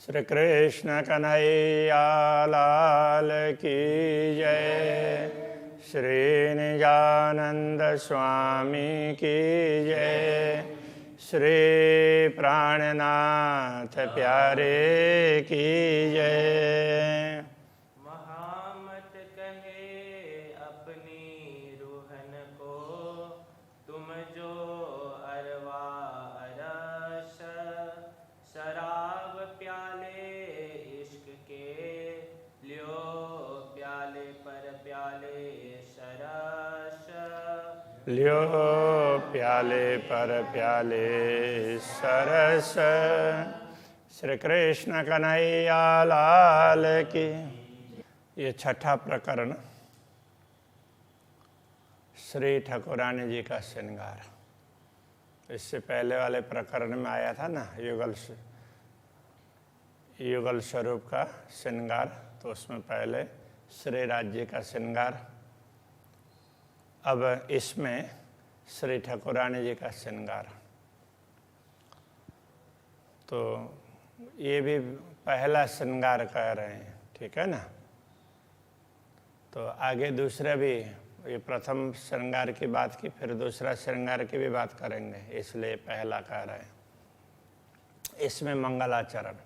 श्री कृष्ण कन्हैया लाल की जय। श्री निजानंद स्वामी की जय। श्री प्राणनाथ प्यारे की जय। महामत कहे अपनी रूहन को, तुम जो अरवा अरस, शराब प्याले इश्क के लियो, प्याले पर प्याले सरस। लियो प्याले पर प्याले सरस। श्री कृष्ण कन्हैया लाल की। ये छठा प्रकरण श्री ठाकुरानी जी का श्रृंगार। इससे पहले वाले प्रकरण में आया था ना युगल स्वरूप का श्रृंगार, तो उसमें पहले श्री राज्य का श्रृंगार। अब इसमें श्री ठाकुरानी जी का श्रृंगार। तो ये भी पहला श्रृंगार कह रहे हैं, ठीक है ना। तो आगे दूसरा भी, ये प्रथम श्रृंगार की बात की, फिर दूसरा श्रृंगार की भी बात करेंगे, इसलिए पहला कह रहे हैं। इसमें मंगलाचरण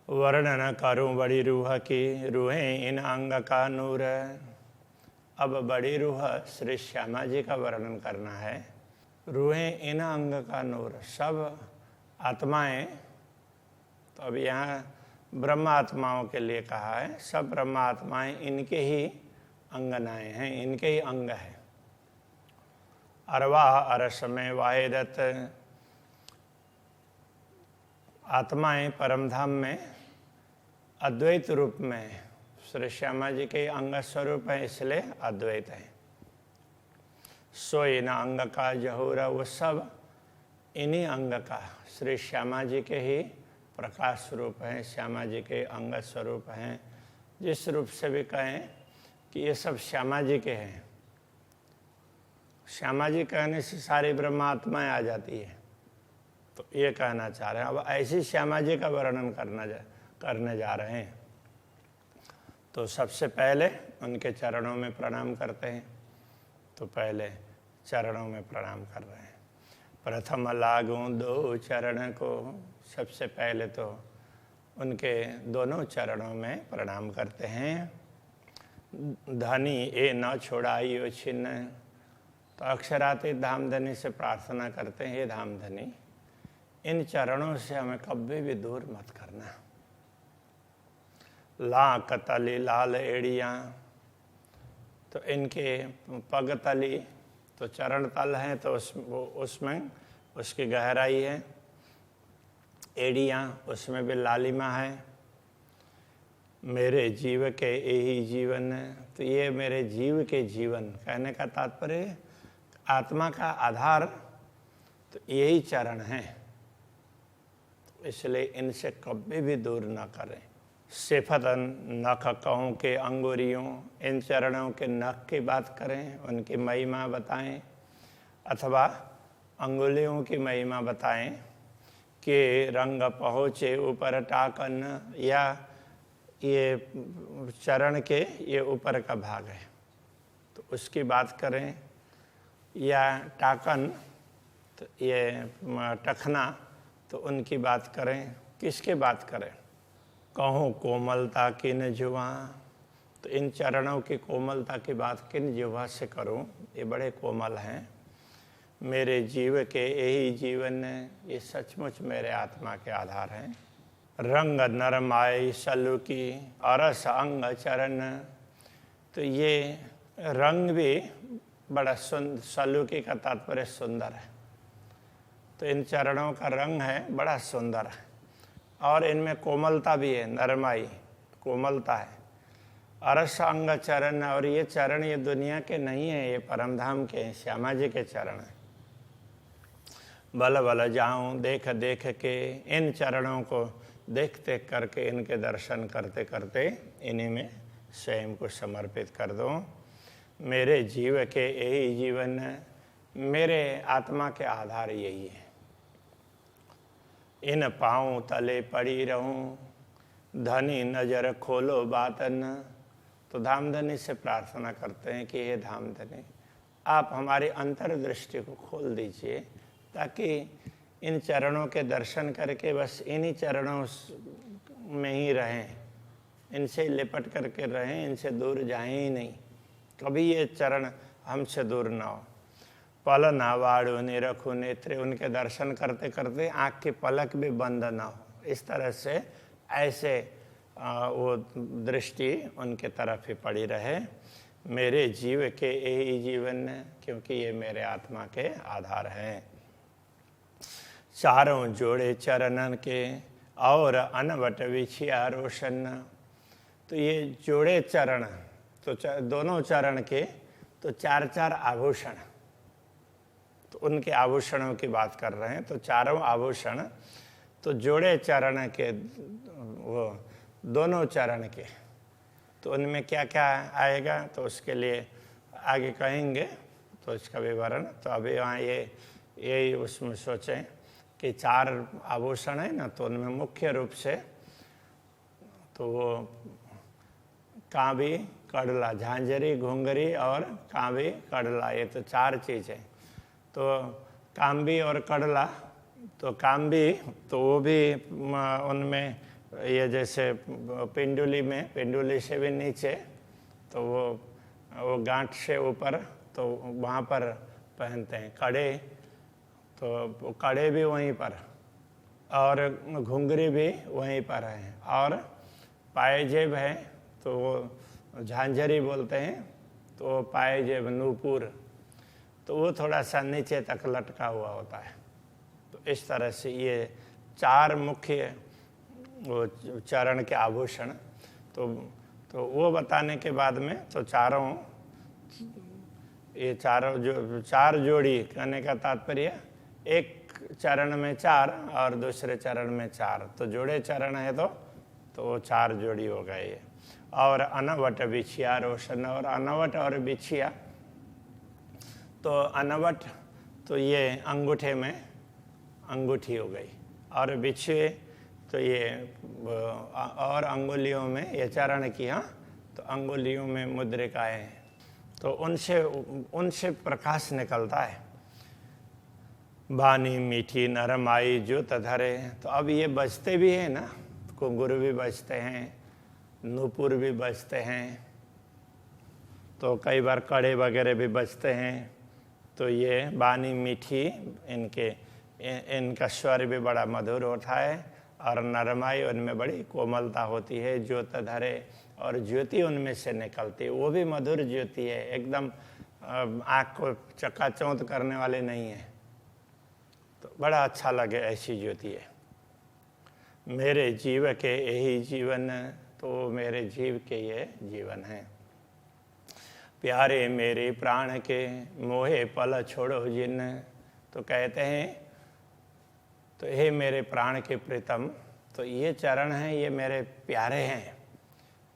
वर्णन करूं बड़ी रूह की, रूहें इन अंग का नूर। अब बड़ी रूह श्री श्यामा जी का वर्णन करना है। रूहें इन अंग का नूर, सब आत्माएं। तो अब यहाँ ब्रह्म आत्माओं के लिए कहा है। सब ब्रह्म आत्माएं इनके ही अंगनाएं हैं, इनके ही अंग हैं। अरवा अरस में वाहिदत, आत्माएं परमधाम में अद्वैत रूप में श्री श्यामा जी के अंग स्वरूप है, इसलिए अद्वैत है। सोई न अंग का जहूरा, वो सब इन्हीं अंग का श्री श्यामा जी के ही प्रकाश स्वरूप हैं, श्यामा जी के अंग स्वरूप हैं। जिस रूप से भी कहें कि ये सब श्यामा जी के हैं। श्यामा जी कहने से सारी ब्रह्मात्माएं आ जाती है, तो ये कहना चाह रहे हैं। अब ऐसी श्यामा जी का वर्णन करने जा रहे हैं। तो सबसे पहले उनके चरणों में प्रणाम करते हैं। तो पहले चरणों में प्रणाम कर रहे हैं। प्रथम लागूं दो चरण को, सबसे पहले तो उनके दोनों चरणों में प्रणाम करते हैं। धनी ए न छोड़ाइयो छिन्न, तो अक्षरातीत धामधनी से प्रार्थना करते हैं, हे धामधनी इन चरणों से हमें कभी भी दूर मत करना। लाक तली लाल एड़ियाँ, तो इनके पग तली, तो चरण तल हैं, तो उसमें उसकी गहराई है। एड़ियाँ, उसमें भी लालिमा है। मेरे जीव के यही जीवन, तो ये मेरे जीव के जीवन कहने का तात्पर्य आत्मा का आधार तो यही चरण है, इसलिए इनसे कभी भी दूर न करें। सिफत नख कहूँ के अंगुरियों, इन चरणों के नख की बात करें, उनकी महिमा बताएं, अथवा अंगुलियों की महिमा बताएं कि रंग पहुँचे ऊपर टाकन, या ये चरण के ये ऊपर का भाग है तो उसकी बात करें, या टाकन तो ये टखना, तो उनकी बात करें। किसकी बात करें? कहूँ कोमलता किन जुआ, तो इन चरणों की कोमलता की बात किन जुआ से करूँ, ये बड़े कोमल हैं। मेरे जीव के यही जीवन, ये सचमुच मेरे आत्मा के आधार हैं। रंग नरमाई सलू की अरस अंग चरण, तो ये रंग भी बड़ा सलूकी का तात्पर्य सुंदर है। तो इन चरणों का रंग है बड़ा सुंदर है, और इनमें कोमलता भी है, नरमाई कोमलता है। अरस अंग चरण, और ये चरण ये दुनिया के नहीं है, ये परमधाम के हैं, श्यामा जी के चरण हैं। बल बल जाऊं देख देख के, इन चरणों को देख देख करके, इनके दर्शन करते करते इन्हीं में स्वयं को समर्पित कर दो। मेरे जीव के यही जीवन, मेरे आत्मा के आधार यही है। इन पाँव तले पड़ी रहूं, धनी नजर खोलो बात न। तो धामधनी से प्रार्थना करते हैं कि हे धामधनी, आप हमारी अंतर्दृष्टि को खोल दीजिए, ताकि इन चरणों के दर्शन करके बस इन्हीं चरणों में ही रहें, इनसे लिपट करके रहें, इनसे दूर जाएं ही नहीं, कभी ये चरण हमसे दूर ना हो। पल ना वाड़ो निरखो नेत्रे, उनके दर्शन करते करते आँख की पलक भी बंद ना हो। इस तरह से ऐसे वो दृष्टि उनके तरफ ही पड़ी रहे। मेरे जीव के यही जीवन, क्योंकि ये मेरे आत्मा के आधार हैं। चारों जोड़े चरणन के और अनवट विछिया रोशन। तो ये जोड़े चरण, तो दोनों चरण के तो चार चार आभूषण, तो उनके आभूषणों की बात कर रहे हैं। तो चारों आभूषण तो जोड़े चरण के, वो दोनों चरण के, तो उनमें क्या क्या आएगा तो उसके लिए आगे कहेंगे, तो इसका विवरण। तो अभी वहाँ यही उसमें सोचें कि चार आभूषण है ना, तो उनमें मुख्य रूप से तो वो कांबी, कड़ला, झांझरी, घुंघरी और कांबी, कड़ला, ये तो चार चीज़ें। तो कांबी और कड़ला, तो कांबी तो वो भी उनमें ये जैसे पिंडुली में, पिंडुली से भी नीचे, तो वो गांठ से ऊपर, तो वहाँ पर पहनते हैं। कड़े, तो कड़े भी वहीं पर, और घुंघरी भी वहीं पर है, और पायजेब है, तो वो झांझरी बोलते हैं, तो पायजेब, नूपुर, तो वो थोड़ा सा नीचे तक लटका हुआ होता है। तो इस तरह से ये चार मुख्य वो चरण के आभूषण, तो वो बताने के बाद में तो चारों, ये चारों जो चार जोड़ी कहने का तात्पर्य, एक चरण में चार और दूसरे चरण में चार, तो जोड़े चरण है तो वो चार जोड़ी हो गए। और अनवट बिछिया रोशन, और अनवट और बिछिया, तो अनवट तो ये अंगूठे में अंगूठी हो गई, और बिछिए तो ये और अंगुलियों में, ये चरण की, हाँ, तो अंगुलियों में मुद्रिकाएं हैं, तो उनसे प्रकाश निकलता है। बानी मीठी नरम आई जो तधरे, तो अब ये बजते भी हैं ना, घुंघरू भी बजते हैं, नूपुर भी बजते हैं, तो कई बार कड़े वगैरह भी बजते हैं। तो ये बानी मीठी, इनका स्वर भी बड़ा मधुर होता है, और नरमाई उनमें बड़ी कोमलता होती है। ज्योत धरे, और ज्योति उनमें से निकलती है, वो भी मधुर ज्योति है, एकदम आँख को चकाचौंध करने वाली नहीं है, तो बड़ा अच्छा लगे ऐसी ज्योति है। मेरे जीव के यही जीवन, तो मेरे जीव के ये जीवन है। प्यारे मेरे प्राण के मोहे पल छोड़ो जिन, तो कहते हैं, तो हे मेरे प्राण के प्रीतम, तो ये चरण हैं, ये मेरे प्यारे हैं,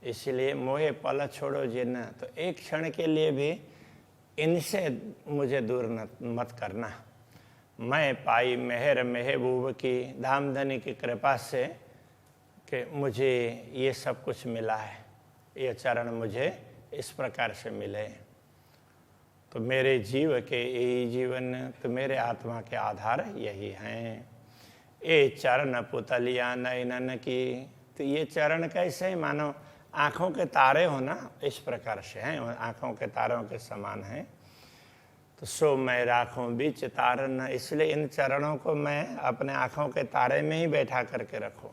इसलिए मोहे पल छोड़ो जिन, तो एक क्षण के लिए भी इनसे मुझे दूर मत करना। मैं पाई मेहर महबूब की, धामधनी की कृपा से कि मुझे ये सब कुछ मिला है, ये चरण मुझे इस प्रकार से मिले। तो मेरे जीव के यही जीवन, तो मेरे आत्मा के आधार यही हैं। ए चरण पुतलिया नयनन की, तो ये चरण कैसे, मानो आँखों के तारे हो ना, इस प्रकार से हैं, आँखों के तारों के समान हैं। तो सो मैं राखूं बीच तारन, इसलिए इन चरणों को मैं अपने आँखों के तारे में ही बैठा करके रखूं।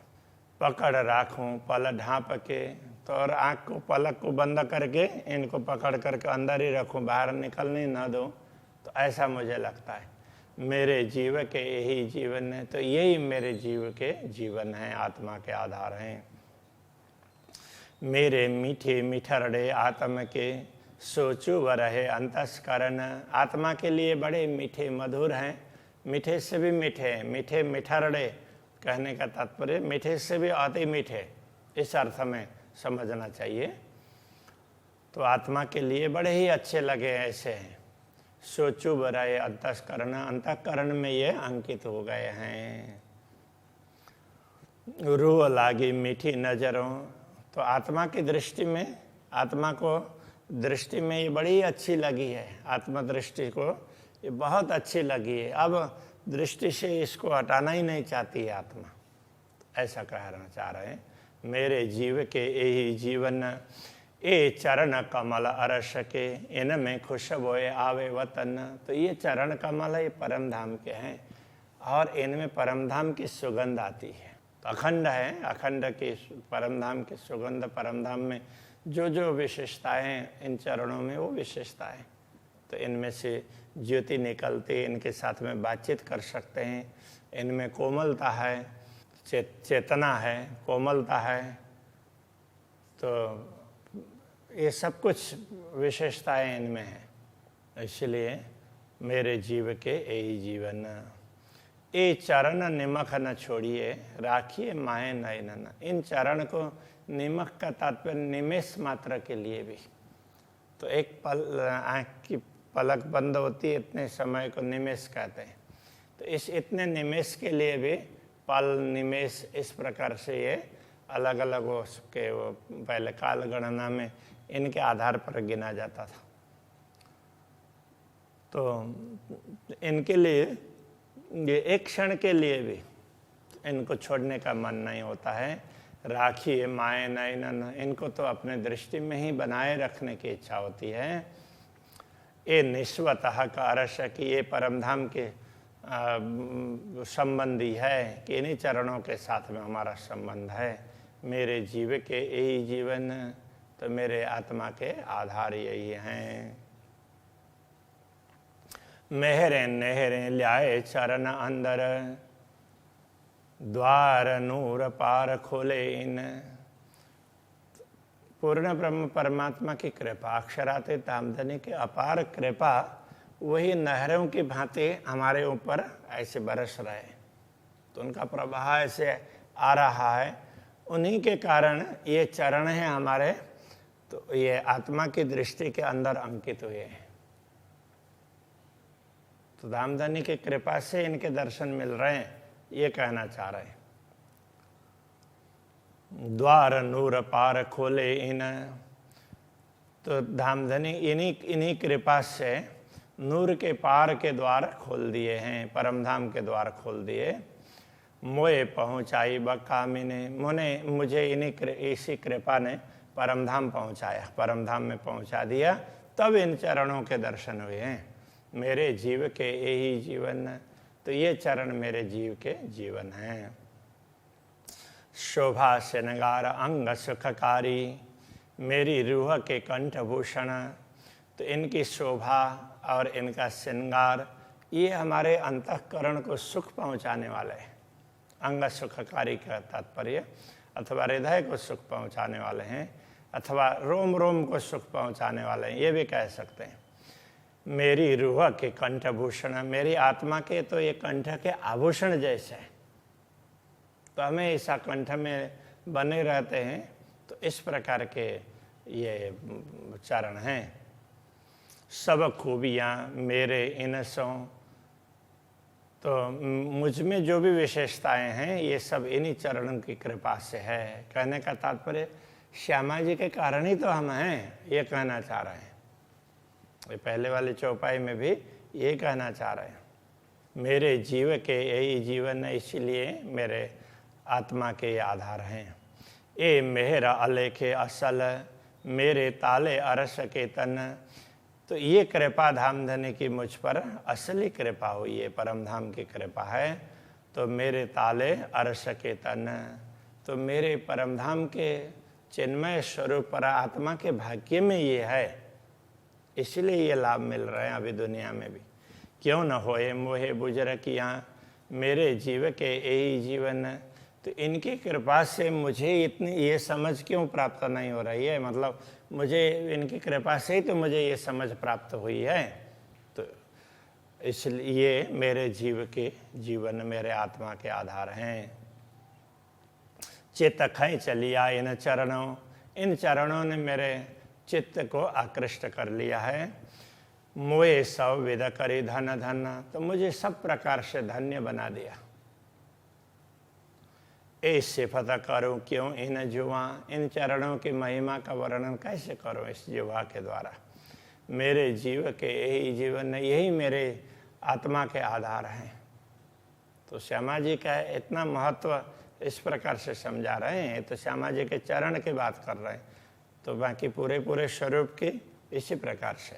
पकड़ राखूं पल ढाँप के, तो और आँख को, पलक को बंद करके इनको पकड़ करके अंदर ही रखूं, बाहर निकलने न दूं, तो ऐसा मुझे लगता है। मेरे जीव के यही जीवन है, तो यही मेरे जीव के जीवन है, आत्मा के आधार हैं। मेरे मीठे मिठरड़े आत्म के, सोचू व रहे अंतस्करण, आत्मा के लिए बड़े मीठे मधुर हैं, मीठे से भी मीठे, मीठे मिठरड़े कहने का तात्पर्य मीठे से भी अति मीठे, इस अर्थ में समझना चाहिए। तो आत्मा के लिए बड़े ही अच्छे लगे ऐसे हैं। सोचू बराए अंतस्करण, अंतःकरण में ये अंकित हो गए हैं। रूह लागी मीठी नज़रों। तो आत्मा की दृष्टि में, आत्मा को दृष्टि में ये बड़ी अच्छी लगी है, आत्मा दृष्टि को ये बहुत अच्छी लगी है। अब दृष्टि से इसको हटाना ही नहीं चाहती है आत्मा, ऐसा कहना चाह रहे हैं। मेरे जीव के यही जीवन ए चरण कमल अरस के, इनमें खुशबोए आवे वतन। तो ये चरण कमल ये परम धाम के हैं और इनमें परम धाम की सुगंध आती है। तो अखंड है, अखंड की परम धाम की सुगंध, परम धाम में जो जो विशेषताएं हैं इन चरणों में वो विशेषताएं। तो इनमें से ज्योति निकलती है, इनके साथ में बातचीत कर सकते हैं। इनमें कोमलता है, चेतना है, कोमलता है। तो ये सब कुछ विशेषताएं इनमें हैं। इसलिए मेरे जीव के यही जीवन ए चरण निमक न छोड़िए, राखिए माए नयन। इन चरण को, निमक का तात्पर्य निमेष मात्र के लिए भी। तो एक पल आँख की पलक बंद होती है, इतने समय को निमेष कहते हैं। तो इस इतने निमेष के लिए भी पल, निमेष, इस प्रकार से ये अलग अलग उसके वो पहले काल गणना में इनके आधार पर गिना जाता था। तो इनके लिए ये एक क्षण के लिए भी इनको छोड़ने का मन नहीं होता है। राखिए माए नयन, इनको तो अपने दृष्टि में ही बनाए रखने की इच्छा होती है। ये निस्वतः का अरस कि ये परमधाम के संबंधी है, कि इन्हीं चरणों के साथ में हमारा संबंध है। मेरे जीव के यही जीवन, तो मेरे आत्मा के आधार यही हैं। मेहरे नेहरे ल्याए चरण अंदर, द्वार नूर पार खोले इन। पूर्ण ब्रह्म परमात्मा की कृपा, अक्षरातीत धामधनी की अपार कृपा, वही नहरों की भांति हमारे ऊपर ऐसे बरस रहे। तो उनका प्रवाह ऐसे आ रहा है, उन्हीं के कारण ये चरण हैं हमारे। तो ये आत्मा की दृष्टि के अंदर अंकित हुए हैं। तो धामधनी की कृपा से इनके दर्शन मिल रहे हैं, ये कहना चाह रहे हैं। द्वार नूर पार खोले इन। तो धामधनी इन्हीं कृपा से नूर के पार के द्वार खोल दिए हैं, परमधाम के द्वार खोल दिए। मोए पहुँचाई बकामिने, मुझे इसी कृपा ने परमधाम पहुँचाया, परमधाम में पहुँचा दिया, तब इन चरणों के दर्शन हुए हैं। मेरे जीव के यही जीवन, तो ये चरण मेरे जीव के जीवन हैं। शोभा श्रृंगार अंग सुखकारी, मेरी रूह के कंठभूषण। तो इनकी शोभा और इनका श्रृंगार ये हमारे अंतःकरण को सुख पहुंचाने वाले हैं। अंग सुखकारी का तात्पर्य अथवा हृदय को सुख पहुंचाने वाले हैं, अथवा रोम रोम को सुख पहुंचाने वाले हैं, ये भी कह सकते हैं। मेरी रूह के कंठभूषण, मेरी आत्मा के तो ये कंठ के आभूषण जैसे हैं। तो हमें ऐसा कंठ में बने रहते हैं। तो इस प्रकार के ये चरण हैं। सब खूबियाँ मेरे इन सो, तो मुझ में जो भी विशेषताएं हैं ये सब इन्हीं चरणों की कृपा से है। कहने का तात्पर्य श्यामा जी के कारण ही तो हम हैं, ये कहना चाह रहे हैं। ये पहले वाले चौपाई में भी ये कहना चाह रहे हैं। मेरे जीव के यही जीवन है, इसलिए मेरे आत्मा के आधार हैं। ए मेहरा अलेखे असल, मेरे ताले अरस के तन। तो ये कृपा धामधनी की मुझ पर असली कृपा हुई है, परमधाम की कृपा है। तो मेरे ताले अरस के तन, तो मेरे परमधाम के चिन्मय स्वरूप पर आत्मा के भाग्य में ये है, इसलिए ये लाभ मिल रहे हैं अभी दुनिया में भी। क्यों न होए मोहे बुजरकियाँ, मेरे जीव के यही जीवन। तो इनकी कृपा से मुझे इतनी ये समझ क्यों प्राप्त नहीं हो रही है, मतलब मुझे इनकी कृपा से ही तो मुझे ये समझ प्राप्त हुई है। तो इसलिए मेरे जीव के जीवन मेरे आत्मा के आधार हैं। चित्त खै चलिया इन चरणों, इन चरणों ने मेरे चित्त को आकृष्ट कर लिया है। मोए सब विद करी धन धन, तो मुझे सब प्रकार से धन्य बना दिया। ए सिफत करूं क्यों इन जुआ, इन चरणों की महिमा का वर्णन कैसे करूं इस जुआ के द्वारा। मेरे जीव के यही जीवन, यही मेरे आत्मा के आधार हैं। तो श्यामा जी का इतना महत्व इस प्रकार से समझा रहे हैं, तो श्यामा जी के चरण की बात कर रहे हैं, तो बाकी पूरे स्वरूप की इसी प्रकार से।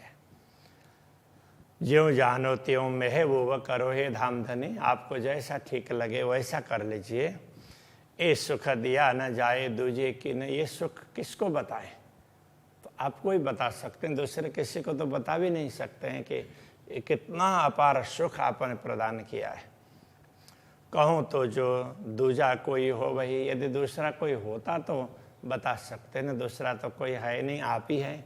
ज्यों जानो त्यों मेह वो करो हे धाम धनी, आपको जैसा ठीक लगे वैसा कर लीजिए। ये सुख दिया न जाए दूजे की न, ये सुख किसको बताएं। तो आपको ही बता सकते हैं, दूसरे किसी को तो बता भी नहीं सकते हैं कि ये कितना अपार सुख आपने प्रदान किया है। कहूँ तो जो दूजा कोई हो वही, यदि दूसरा कोई होता तो बता सकते हैं, दूसरा तो कोई है नहीं, आप ही हैं।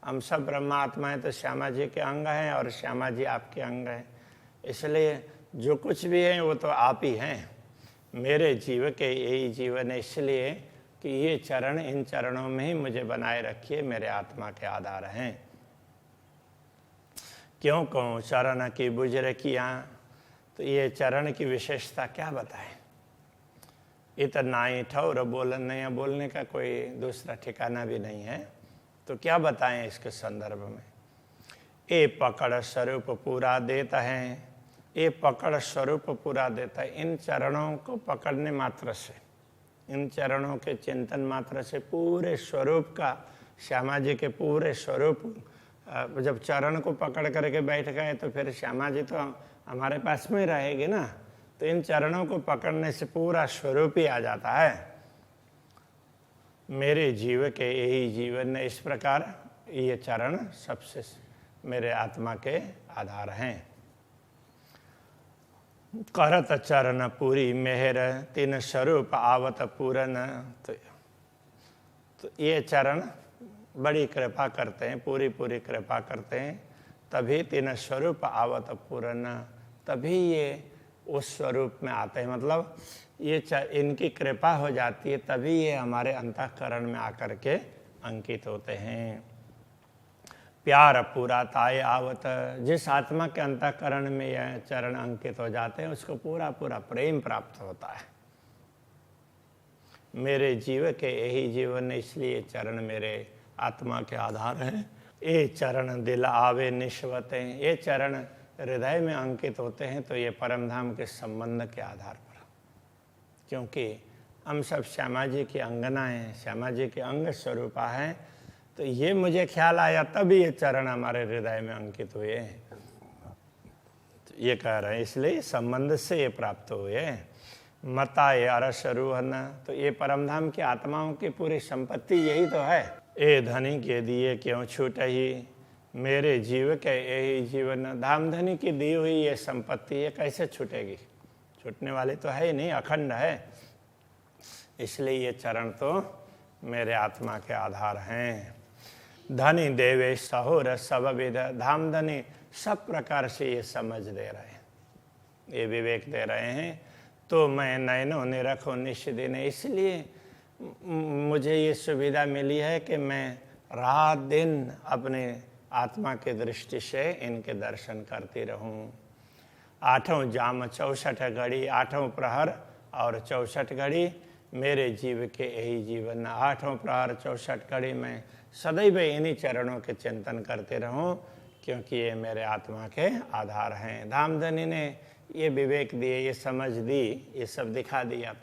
हम सब ब्रह्मात्मा हैं, तो श्यामा जी के अंग हैं और श्यामा जी आपके अंग हैं, इसलिए जो कुछ भी है वो तो आप ही हैं। मेरे जीव के यही जीवन है, इसलिए कि ये चरण, इन चरणों में ही मुझे बनाए रखिए, मेरे आत्मा के आधार हैं। क्यों कहूँ चरण की बुझ किया, तो ये चरण की विशेषता क्या बताएं। इतना ही ठौर बोलने का कोई दूसरा ठिकाना भी नहीं है, तो क्या बताएं इसके संदर्भ में। ये पकड़ स्वरूप पूरा देता है, ये पकड़ स्वरूप पूरा देता है। इन चरणों को पकड़ने मात्र से, इन चरणों के चिंतन मात्र से पूरे स्वरूप का, श्यामा जी के पूरे स्वरूप, जब चरण को पकड़ करके बैठ गए तो फिर श्यामा जी तो हमारे पास में रहेगी ना, तो इन चरणों को पकड़ने से पूरा स्वरूप ही आ जाता है। मेरे जीव के यही जीवन ने, इस प्रकार ये चरण सबसे मेरे आत्मा के आधार हैं। करत चरण पूरी मेहर तीन स्वरूप आवत पूरन, तो ये चरण बड़ी कृपा करते हैं, पूरी कृपा करते हैं, तभी तीन स्वरूप आवत पूरन, तभी ये उस स्वरूप में आते हैं। मतलब ये इनकी कृपा हो जाती है, तभी ये हमारे अंतःकरण में आकर के अंकित होते हैं। प्यार पूरा ताय आवत, जिस आत्मा के अंतःकरण में यह चरण अंकित हो जाते हैं उसको पूरा प्रेम प्राप्त होता है। मेरे जीव के यही जीवन, इसलिए चरण मेरे आत्मा के आधार हैं। ये चरण दिल आवे निश्वत हैं, ये चरण हृदय में अंकित होते हैं, तो ये परमधाम के संबंध के आधार पर, क्योंकि हम सब श्यामा जी की अंगना हैं, श्यामा जी के अंग स्वरूपा हैं, तो ये मुझे ख्याल आया तब ये चरण हमारे हृदय में अंकित हुए हैं। तो ये कह रहे हैं, इसलिए संबंध से ये प्राप्त हुए। मता ये अरस रूहन, तो ये परमधाम की आत्माओं की पूरी संपत्ति यही तो है। ए धनी के दिए क्यों छूट ही, मेरे जीव के यही जीवन, धाम धनी की दी हुई ये संपत्ति ये कैसे छूटेगी, छूटने वाली तो है ही नहीं, अखंड है। इसलिए ये चरण तो मेरे आत्मा के आधार हैं। धनी देवे सहोर सब विद, धाम धनी सब प्रकार से ये समझ दे रहे हैं, ये विवेक दे रहे हैं। तो मैं नयनों ने रखो निष्दिन, इसलिए मुझे ये सुविधा मिली है कि मैं रात दिन अपने आत्मा के दृष्टि से इनके दर्शन करती रहूं। आठों जाम 64 घड़ी, आठों प्रहर और 64 घड़ी मेरे जीव के यही जीवन, आठों प्रहर 64 घड़ी में सदैव इन्हीं चरणों के चिंतन करते रहूं, क्योंकि ये मेरे आत्मा के आधार हैं। धामधनी ने ये विवेक दिए, ये समझ दी, ये सब दिखा दिया,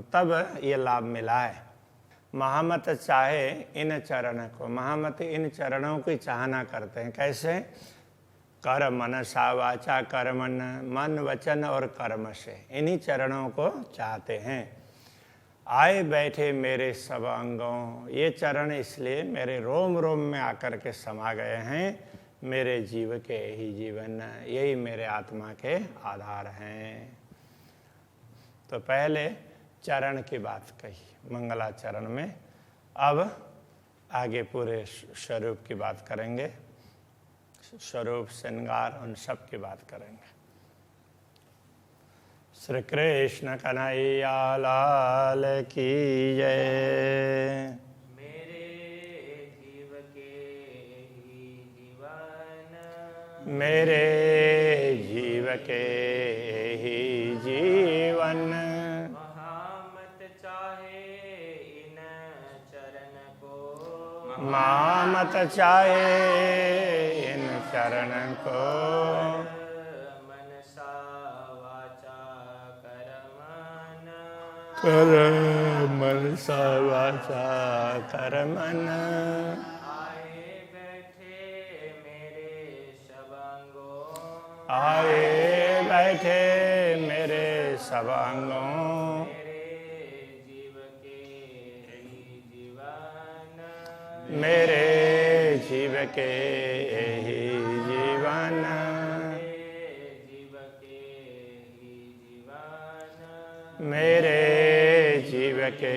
तब ये लाभ मिला है। महामत चाहे इन चरण को, महामत इन चरणों की चाहना करते हैं। कैसे? कर मनसा वाचा कर्मण, मन वचन और कर्म से इन्हीं चरणों को चाहते हैं। आए बैठे मेरे सब अंगों, ये चरण इसलिए मेरे रोम रोम में आकर के समा गए हैं। मेरे जीव के यही जीवन, यही मेरे आत्मा के आधार हैं। तो पहले चरण की बात कही मंगलाचरण में, अब आगे पूरे स्वरूप की बात करेंगे, स्वरूप श्रृंगार उन सब की बात करेंगे। श्री कृष्ण कन्हैया लाल की जय। मेरे जीव के ही जीवन, मेरे जीव के ही जीवन, मामत चाहे इन चरण को, मनसा वाचा कर्मण, कर मनसा वाचा कर्मण। आए बैठे मेरे सब अंगों, आए बैठे मेरे सब अंगों, मेरे जीव के ही जीवन, मेरे जीव के ही जीवन, मेरे जीव के